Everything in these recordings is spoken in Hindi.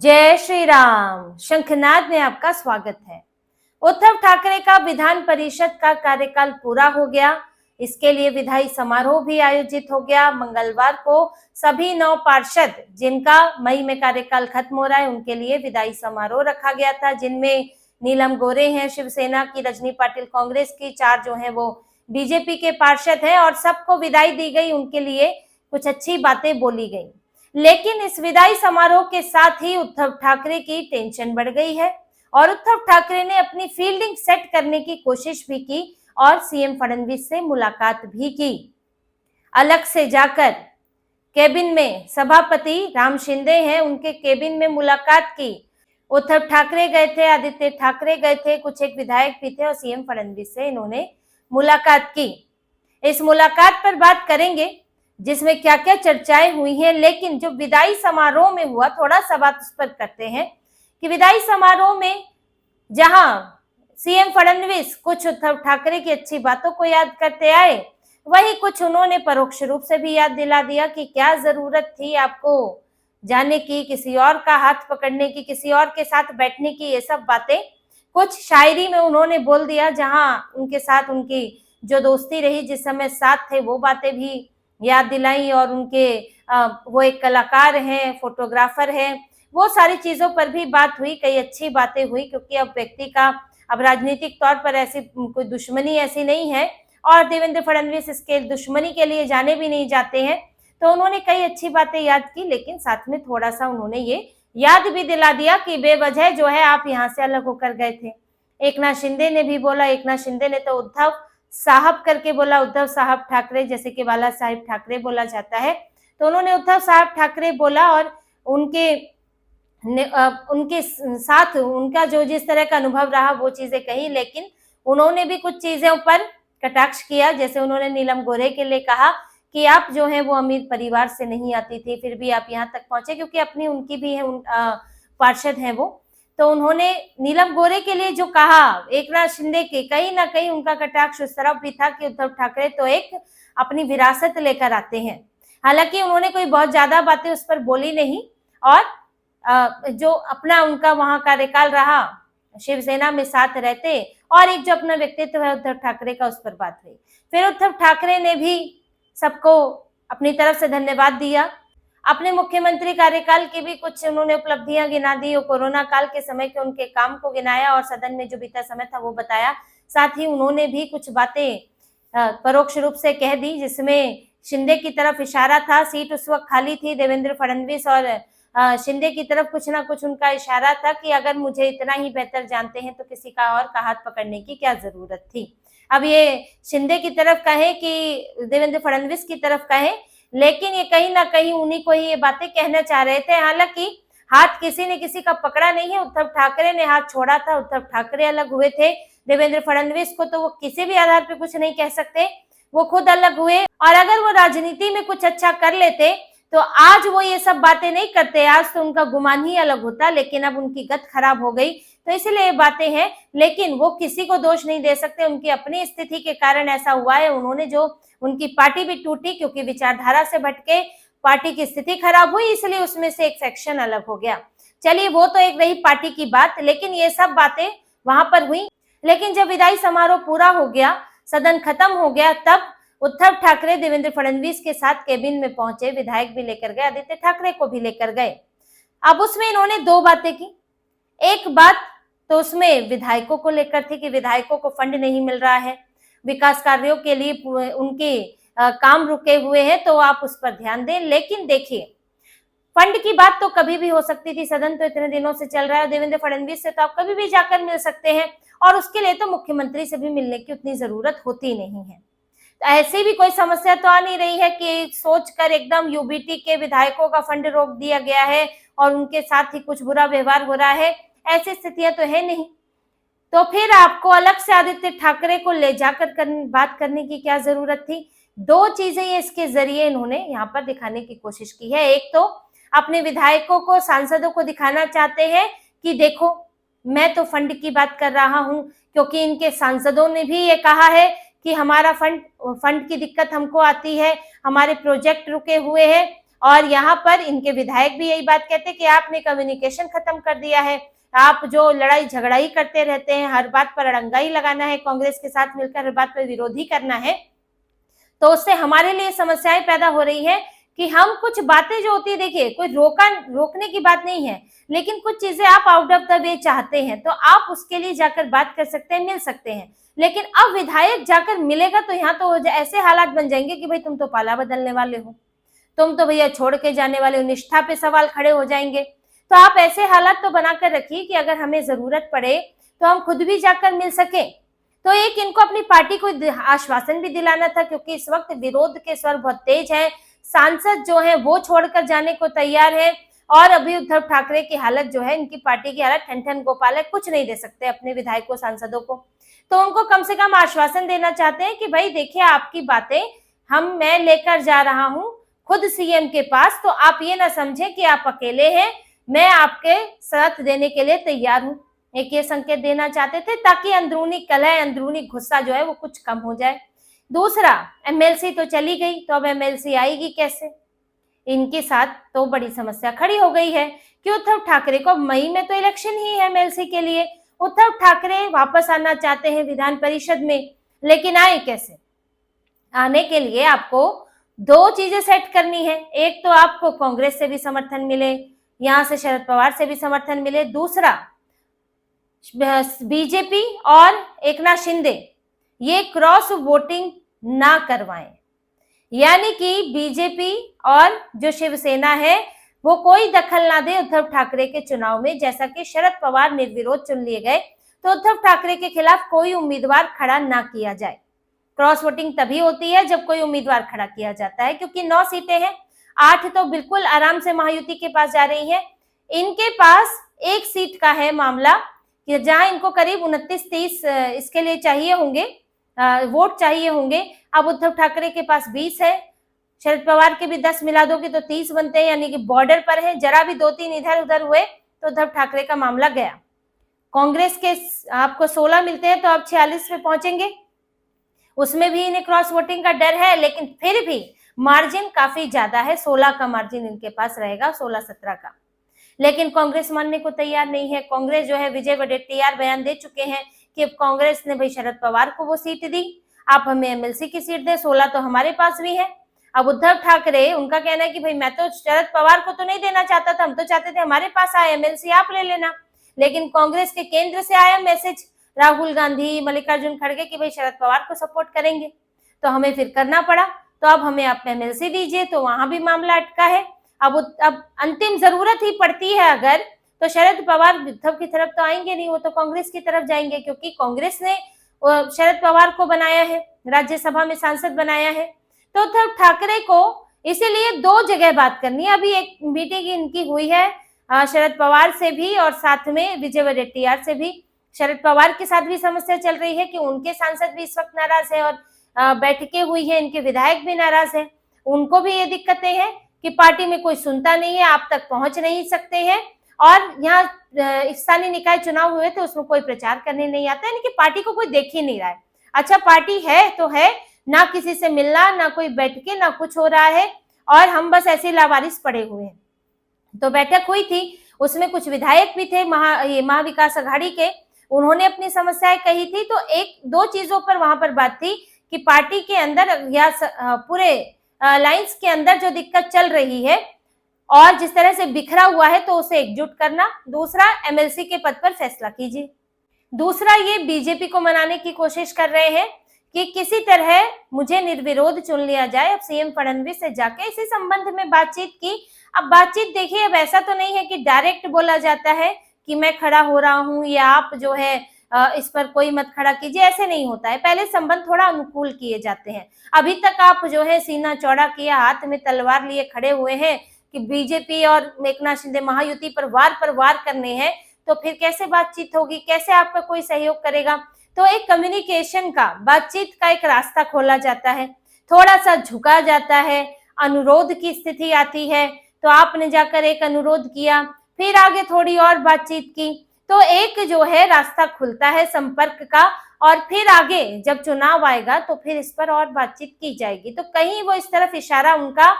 जय श्री राम। शंखनाद में आपका स्वागत है। उद्धव ठाकरे का विधान परिषद का कार्यकाल पूरा हो गया। इसके लिए विधायी समारोह भी आयोजित हो गया। मंगलवार को सभी 9 पार्षद जिनका मई में कार्यकाल खत्म हो रहा है उनके लिए विधायी समारोह रखा गया था, जिनमें नीलम गोरे हैं शिवसेना की, रजनी पाटिल कांग्रेस की, 4 जो हैं वो बीजेपी के पार्षद हैं और सबको विदाई दी गई। उनके लिए कुछ अच्छी बातें बोली गई, लेकिन इस विदाई समारोह के साथ ही उद्धव ठाकरे की टेंशन बढ़ गई है और उद्धव ठाकरे ने अपनी फील्डिंग सेट करने की कोशिश भी की और सीएम फडणवीस से मुलाकात भी की। अलग से जाकर केबिन में सभापति राम शिंदे हैं, उनके केबिन में मुलाकात की। उद्धव ठाकरे गए थे, आदित्य ठाकरे गए थे, कुछ एक विधायक भी थे और सीएम फडणवीस से इन्होंने मुलाकात की। इस मुलाकात पर बात करेंगे जिसमें क्या क्या चर्चाएं हुई हैं, लेकिन जो विदाई समारोह में हुआ थोड़ा सा बात उस पर करते हैं कि विदाई समारोह में जहां सीएम फडणवीस कुछ उद्धव ठाकरे की अच्छी बातों को याद करते आए, वहीं कुछ उन्होंने परोक्ष रूप से भी याद दिला दिया कि क्या जरूरत थी आपको जाने की, किसी और का हाथ पकड़ने की, किसी और के साथ बैठने की। ये सब बातें कुछ शायरी में उन्होंने बोल दिया, जहां उनके साथ उनकी जो दोस्ती रही, जिस समय साथ थे, वो बातें भी याद दिलाई और उनके वो एक कलाकार हैं, फोटोग्राफर हैं, वो सारी चीजों पर भी बात हुई। कई अच्छी बातें हुई क्योंकि अब व्यक्ति का अब राजनीतिक तौर पर ऐसी कोई दुश्मनी ऐसी नहीं है और देवेंद्र फडणवीस इसके दुश्मनी के लिए जाने भी नहीं जाते हैं। तो उन्होंने कई अच्छी बातें याद की, लेकिन साथ में थोड़ा सा उन्होंने ये याद भी दिला दिया कि बेवजह जो है आप यहाँ से अलग होकर गए थे। एकनाथ शिंदे ने भी बोला, एकनाथ शिंदे ने तो उद्धव साहब करके बोला, उद्धव साहब ठाकरे, जैसे कि बाला साहेब ठाकरे बोला जाता है, तो उन्होंने उद्धव साहब ठाकरे बोला और उनके साथ उनका जो जिस तरह का अनुभव रहा वो चीजें कही, लेकिन उन्होंने भी कुछ चीजों पर कटाक्ष किया। जैसे उन्होंने नीलम गोरे के लिए कहा कि आप जो है वो अमीर परिवार से नहीं आती थी, फिर भी आप यहाँ तक पहुंचे, क्योंकि अपनी उनकी भी है, पार्षद हैं वो। तो उन्होंने नीलम गोरे के लिए जो कहा, एकनाथ शिंदे के कहीं ना कहीं उनका कटाक्ष उस तरफ भी था कि उद्धव ठाकरे तो एक अपनी विरासत लेकर आते हैं। हालांकि उन्होंने कोई बहुत ज्यादा बातें उस पर बोली नहीं और जो अपना उनका वहां कार्यकाल रहा, शिवसेना में साथ रहते और एक जो अपना व्यक्तित्व है उद्धव ठाकरे का, उस पर बात हुई। फिर उद्धव ठाकरे ने भी सबको अपनी तरफ से धन्यवाद दिया। अपने मुख्यमंत्री कार्यकाल की भी कुछ उन्होंने उपलब्धियां गिना दी और कोरोना काल के समय के उनके काम को गिनाया और सदन में जो बीता समय था वो बताया। साथ ही उन्होंने भी कुछ बातें परोक्ष रूप से कह दी, जिसमें शिंदे की तरफ इशारा था। सीट उस वक्त खाली थी, देवेंद्र फडणवीस और शिंदे की तरफ कुछ ना कुछ उनका इशारा था कि अगर मुझे इतना ही बेहतर जानते हैं तो किसी का और का हाथ पकड़ने की क्या जरूरत थी। अब ये शिंदे की तरफ कहे कि देवेंद्र फडणवीस की तरफ कहे, लेकिन ये कहीं ना कहीं उन्हीं को ही ये बातें कहना चाह रहे थे। हालांकि हाथ किसी ने किसी का पकड़ा नहीं है, उद्धव ठाकरे ने हाथ छोड़ा था, उद्धव ठाकरे अलग हुए थे। देवेंद्र फडणवीस को तो वो किसी भी आधार पे कुछ नहीं कह सकते, वो खुद अलग हुए। और अगर वो राजनीति में कुछ अच्छा कर लेते तो आज वो ये सब बातें नहीं करते, आज तो उनका गुमान ही अलग होता, लेकिन अब उनकी गत खराब हो गई तो इसलिए ये बातें हैं। लेकिन वो किसी को दोष नहीं दे सकते, उनकी अपनी स्थिति के कारण ऐसा हुआ है। उन्होंने जो उनकी पार्टी भी टूटी क्योंकि विचारधारा से भटके, पार्टी की स्थिति खराब हुई, इसलिए उसमें से एक सेक्शन अलग हो गया। चलिए वो तो एक रही पार्टी की बात, लेकिन ये सब बातें वहां पर हुई। लेकिन जब विदाई समारोह पूरा हो गया, सदन खत्म हो गया, तब उद्धव ठाकरे देवेंद्र फडणवीस के साथ केबिन में पहुंचे, विधायक भी लेकर गए, आदित्य ठाकरे को भी लेकर गए। अब उसमें इन्होंने 2 बातें की। एक बात तो उसमें विधायकों को लेकर थी कि विधायकों को फंड नहीं मिल रहा है, विकास कार्यों के लिए उनके काम रुके हुए हैं, तो आप उस पर ध्यान दें। लेकिन देखिए, फंड की बात तो कभी भी हो सकती थी, सदन तो इतने दिनों से चल रहा है, देवेंद्र फडणवीस से तो आप कभी भी जाकर मिल सकते हैं और उसके लिए तो मुख्यमंत्री से भी मिलने की उतनी जरूरत होती नहीं है। ऐसी भी कोई समस्या तो आ नहीं रही है कि सोचकर एकदम यूबीटी के विधायकों का फंड रोक दिया गया है और उनके साथ ही कुछ बुरा व्यवहार हो रहा है, ऐसी स्थितियां तो है नहीं। तो फिर आपको अलग से आदित्य ठाकरे को ले जाकर बात करने की क्या जरूरत थी। 2 चीजें ये इसके जरिए इन्होंने यहाँ पर दिखाने की कोशिश की है। एक तो अपने विधायकों को, सांसदों को दिखाना चाहते हैं कि देखो मैं तो फंड की बात कर रहा हूं, क्योंकि इनके सांसदों ने भी ये कहा है कि हमारा फंड की दिक्कत हमको आती है, हमारे प्रोजेक्ट रुके हुए हैं और यहाँ पर इनके विधायक भी यही बात कहते हैं कि आपने कम्युनिकेशन खत्म कर दिया है, आप जो लड़ाई झगड़ा ही करते रहते हैं, हर बात पर अड़ंगा ही लगाना है, कांग्रेस के साथ मिलकर हर बात पर विरोधी करना है, तो उससे हमारे लिए समस्याएं पैदा हो रही है कि हम कुछ बातें जो होती है, देखिए कोई रोकने की बात नहीं है, लेकिन कुछ चीजें आप आउट ऑफ द वे चाहते हैं तो आप उसके लिए जाकर बात कर सकते हैं, मिल सकते हैं। लेकिन अब विधायक जाकर मिलेगा तो यहाँ तो ऐसे हालात बन जाएंगे कि भाई तुम तो पाला बदलने वाले हो, तुम तो भैया छोड़ के जाने वाले हो, निष्ठा पे सवाल खड़े हो जाएंगे। तो आप ऐसे हालात तो बनाकर रखिए कि अगर हमें जरूरत पड़े तो हम खुद भी जाकर मिल सके। तो एक इनको अपनी पार्टी को आश्वासन भी दिलाना था, क्योंकि इस वक्त विरोध के स्वर बहुत तेज हैं, सांसद जो है वो छोड़कर जाने को तैयार है, और अभी उद्धव ठाकरे की हालत जो है, इनकी पार्टी की हालत ठन गोपाल है, कुछ नहीं दे सकते अपने विधायकों सांसदों को। तो उनको कम से कम आश्वासन देना चाहते हैं कि भाई देखिए आपकी बातें मैं लेकर जा रहा हूं खुद सीएम के पास, तो आप ये ना समझे कि आप अकेले हैं, मैं आपके साथ देने के लिए तैयार हूं। एक ये संकेत देना चाहते थे ताकि अंदरूनी कलह, अंदरूनी गुस्सा जो है वो कुछ कम हो जाए। दूसरा, एमएलसी तो चली गई, तो अब एमएलसी आएगी कैसे? इनके साथ तो बड़ी समस्या खड़ी हो गई है कि उद्धव ठाकरे को मई में तो इलेक्शन ही है एमएलसी के लिए, उद्धव ठाकरे वापस आना चाहते हैं विधान परिषद में, लेकिन आए कैसे? आने के लिए आपको दो चीजें सेट करनी है, एक तो आपको कांग्रेस से भी समर्थन मिले, यहां से शरद पवार से भी समर्थन मिले, दूसरा बीजेपी और एकनाथ शिंदे ये क्रॉस वोटिंग ना करवाएं, यानी कि बीजेपी और जो शिवसेना है वो कोई दखल ना दे उद्धव ठाकरे के चुनाव में। जैसा कि शरद पवार निर्विरोध चुन लिए गए, तो उद्धव ठाकरे के खिलाफ कोई उम्मीदवार खड़ा ना किया जाए। क्रॉस वोटिंग तभी होती है जब कोई उम्मीदवार खड़ा किया जाता है, क्योंकि 9 सीटें हैं, 8 तो बिल्कुल आराम से महायुति के पास जा रही है, इनके पास एक सीट का है मामला कि जहां इनको करीब 29-30 इसके लिए चाहिए होंगे, वोट चाहिए होंगे। अब उद्धव ठाकरे के पास 20 है, शरद पवार के भी 10 मिला दोगे तो 30 बनते हैं, यानी कि बॉर्डर पर है, जरा भी 2-3 इधर उधर हुए तो उद्धव ठाकरे का मामला गया। कांग्रेस के आपको 16 मिलते हैं तो आप 46 पे पहुंचेंगे, उसमें भी इन्हें क्रॉस वोटिंग का डर है, लेकिन फिर भी मार्जिन काफी ज्यादा है, 16 का मार्जिन इनके पास रहेगा, 16-17 का। लेकिन कांग्रेस मानने को तैयार नहीं है। कांग्रेस जो है, विजय वडेट्टियार बयान दे चुके हैं कि अब कांग्रेस ने भाई शरद पवार को वो सीट दी, आप हमें एमएलसी की सीट दे, 16 तो हमारे पास भी है। अब उद्धव ठाकरे, उनका कहना है कि भाई मैं तो शरद पवार को तो नहीं देना चाहता था, हम तो चाहते थे हमारे पास आए एमएलसी आप ले लेना, लेकिन कांग्रेस के केंद्र से आया मैसेज राहुल गांधी, मल्लिकार्जुन खड़गे कि भाई शरद पवार को सपोर्ट करेंगे, तो हमें फिर करना पड़ा, तो अब हमें आप एमएलसी दीजिए, तो वहां भी मामला अटका है। अब अंतिम जरूरत ही पड़ती है अगर, तो शरद पवार उद्धव की तरफ तो आएंगे नहीं, वो तो कांग्रेस की तरफ जाएंगे, क्योंकि कांग्रेस ने शरद पवार को बनाया है, राज्यसभा में सांसद बनाया है। तो उद्धव ठाकरे को इसीलिए 2 जगह बात करनी है। अभी एक मीटिंग इनकी हुई है शरद पवार से भी और साथ में विजय वडेट्टियार से भी। शरद पवार के साथ भी समस्या चल रही है कि उनके सांसद भी इस वक्त नाराज है और बैठकें हुई है, इनके विधायक भी नाराज है, उनको भी ये दिक्कतें हैं कि पार्टी में कोई सुनता नहीं है, आप तक पहुंच नहीं सकते हैं, और यहाँ स्थानीय निकाय चुनाव हुए थे उसमें कोई प्रचार करने नहीं आता, यानी कि पार्टी को कोई देख ही नहीं रहा है। अच्छा, पार्टी है तो है, ना किसी से मिलना, ना कोई बैठके, ना कुछ हो रहा है, और हम बस ऐसे लावारिस पड़े हुए हैं। तो बैठक हुई थी, उसमें कुछ विधायक भी थे महाविकास अघाड़ी के, उन्होंने अपनी समस्याएं कही थी। तो 1-2 चीजों पर वहां पर बात थी कि पार्टी के अंदर या पूरे लाइंस के अंदर जो दिक्कत चल रही है और जिस तरह से बिखरा हुआ है, तो उसे एकजुट करना। दूसरा, एमएलसी के पद पर फैसला कीजिए। दूसरा, ये बीजेपी को मनाने की कोशिश कर रहे हैं कि किसी तरह मुझे निर्विरोध चुन लिया जाए। अब सीएम फडणवीस से जाके इसी संबंध में बातचीत की। अब बातचीत देखिए, अब ऐसा तो नहीं है कि डायरेक्ट बोला जाता है कि मैं खड़ा हो रहा हूं या आप जो है इस पर कोई मत खड़ा कीजिए, ऐसे नहीं होता है। पहले संबंध थोड़ा अनुकूल किए जाते हैं। अभी तक आप जो है सीना चौड़ा किया, हाथ में तलवार लिए खड़े हुए हैं कि बीजेपी और एकनाथ शिंदे महायुति पर वार करने हैं, तो फिर कैसे बातचीत होगी, कैसे आपका कोई सहयोग करेगा? तो एक कम्युनिकेशन का, बातचीत का एक रास्ता खोला जाता है, थोड़ा सा झुका जाता है, अनुरोध की स्थिति आती है, तो आपने जाकर एक अनुरोध किया, फिर आगे थोड़ी और बातचीत की, तो एक जो है रास्ता खुलता है संपर्क का, और फिर आगे जब चुनाव आएगा तो फिर इस पर और बातचीत की जाएगी। तो कहीं वो इस तरफ इशारा उनका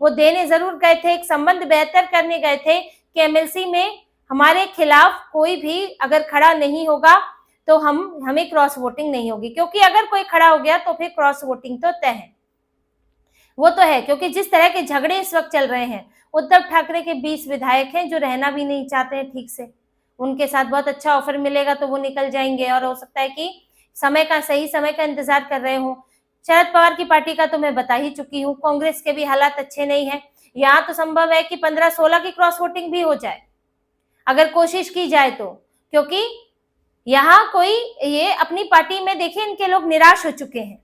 वो देने जरूर गए थे, एक संबंध बेहतर करने गए थे कि एमएलसी में हमारे खिलाफ कोई भी अगर खड़ा नहीं होगा तो हमें क्रॉस वोटिंग नहीं होगी, क्योंकि अगर कोई खड़ा हो गया तो फिर क्रॉस वोटिंग तो तय है, वो तो है। क्योंकि जिस तरह के झगड़े इस वक्त चल रहे हैं, उद्धव ठाकरे के 20 विधायक हैं जो रहना भी नहीं चाहते हैं ठीक से, उनके साथ बहुत अच्छा ऑफर मिलेगा तो वो निकल जाएंगे, और हो सकता है कि सही समय का इंतजार कर रहे हो। शरद पवार की पार्टी का तो मैं बता ही चुकी हूँ, कांग्रेस के भी हालात अच्छे नहीं है। यहाँ तो संभव है कि 15-16 की क्रॉस वोटिंग भी हो जाए अगर कोशिश की जाए तो, क्योंकि यहाँ कोई ये अपनी पार्टी में देखिए इनके लोग निराश हो चुके हैं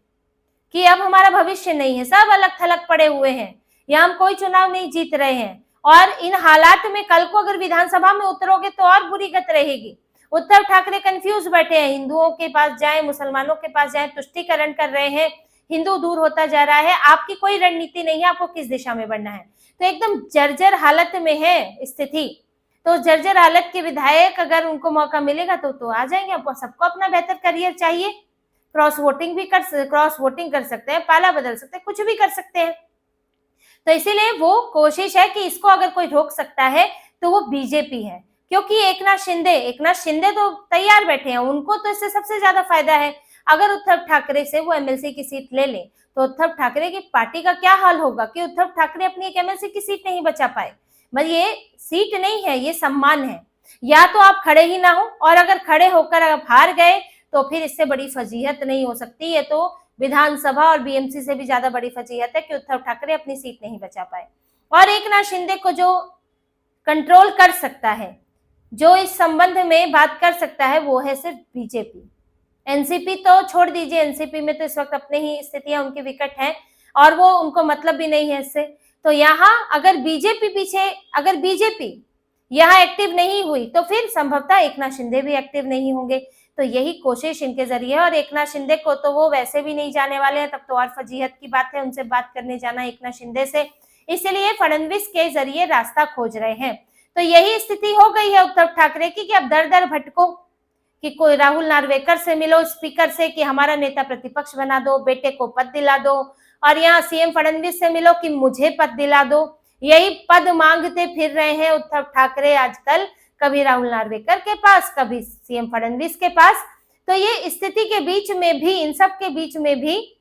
कि अब हमारा भविष्य नहीं है, सब अलग थलग पड़े हुए हैं, यहाँ हम कोई चुनाव नहीं जीत रहे हैं। और इन हालात में कल को अगर विधानसभा में उतरोगे तो और बुरी गत रहेगी। उद्धव ठाकरे कंफ्यूज बैठे हैं, हिंदुओं के पास जाए, मुसलमानों के पास जाए, तुष्टीकरण कर रहे हैं, हिंदू दूर होता जा रहा है, आपकी कोई रणनीति नहीं है, आपको किस दिशा में बढ़ना है। तो एकदम जर्जर हालत में है स्थिति। तो जर्जर हालत के विधायक अगर उनको मौका मिलेगा तो आ जाएंगे। अब सबको अपना बेहतर करियर चाहिए, क्रॉस वोटिंग कर सकते हैं, पाला बदल सकते हैं, कुछ भी कर सकते हैं। तो इसीलिए वो कोशिश है कि इसको अगर कोई रोक सकता है तो वो बीजेपी है, क्योंकि एकनाथ शिंदे तो तैयार बैठे हैं, उनको तो इससे सबसे ज्यादा फायदा है। अगर उद्धव ठाकरे से वो एमएलसी की सीट ले ले तो उद्धव ठाकरे की पार्टी का क्या हाल होगा कि उद्धव ठाकरे अपनी एक एमएलसी की सीट नहीं बचा पाए। मतलब ये सीट नहीं है, ये सम्मान है। या तो आप खड़े ही ना हो, और अगर खड़े होकर आप हार गए तो फिर इससे बड़ी फजीहत नहीं हो सकती। ये तो विधानसभा और बीएमसी से भी ज्यादा बड़ी फजीहत है कि उद्धव ठाकरे अपनी सीट नहीं बचा पाए। और एकनाथ शिंदे को जो कंट्रोल कर सकता है, जो इस संबंध में बात कर सकता है, वो है सिर्फ बीजेपी। एनसीपी तो छोड़ दीजिए, एनसीपी में तो इस वक्त अपने ही स्थितियां उनकी विकट हैं और वो उनको मतलब भी नहीं है इससे। तो यहाँ अगर बीजेपी यहाँ एक्टिव नहीं हुई तो फिर संभवतः एकनाथ शिंदे भी एक्टिव नहीं होंगे। तो यही कोशिश इनके जरिए है। और एकनाथ शिंदे को तो वो वैसे भी नहीं जाने वाले हैं, तब तो और फजीहत की बात है उनसे बात करने जाना एकनाथ शिंदे से। इसलिए फडणवीस के जरिए रास्ता खोज रहे हैं। तो यही स्थिति हो गई है उद्धव ठाकरे की कि अब दर दर भटको, कि कोई राहुल नार्वेकर से मिलो, स्पीकर से कि हमारा नेता प्रतिपक्ष बना दो, बेटे को पद दिला दो, और यहाँ सीएम फडणवीस से मिलो कि मुझे पद दिला दो। यही पद मांगते फिर रहे हैं उद्धव ठाकरे आजकल, कभी राहुल नार्वेकर के पास, कभी सीएम फडणवीस के पास। तो ये स्थिति के बीच में भी, इन सब के बीच में भी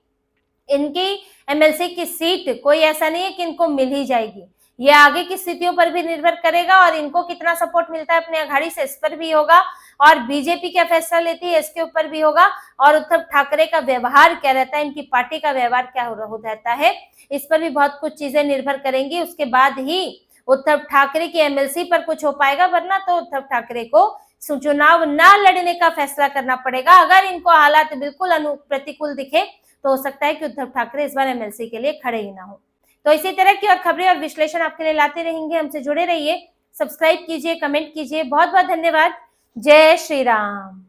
इनकी एमएलसी की सीट कोई ऐसा नहीं है कि इनको मिल ही जाएगी। ये आगे की स्थितियों पर भी निर्भर करेगा और इनको कितना सपोर्ट मिलता है अपने अघाड़ी से, इस पर भी होगा, और बीजेपी क्या फैसला लेती है इसके ऊपर भी होगा, और उद्धव ठाकरे का व्यवहार क्या रहता है, इनकी पार्टी का व्यवहार क्या रहता है, इस पर भी बहुत कुछ चीजें निर्भर करेंगी। उसके बाद ही उद्धव ठाकरे की एमएलसी पर कुछ हो पाएगा, वरना तो उद्धव ठाकरे को चुनाव ना लड़ने का फैसला करना पड़ेगा। अगर इनको हालात बिल्कुल प्रतिकूल दिखे तो हो सकता है कि उद्धव ठाकरे इस बार एमएलसी के लिए खड़े ही ना हो। तो इसी तरह की और खबरें और विश्लेषण आपके लिए लाते रहेंगे, हमसे जुड़े रहिए, सब्सक्राइब कीजिए, कमेंट कीजिए। बहुत बहुत धन्यवाद। जय श्री राम।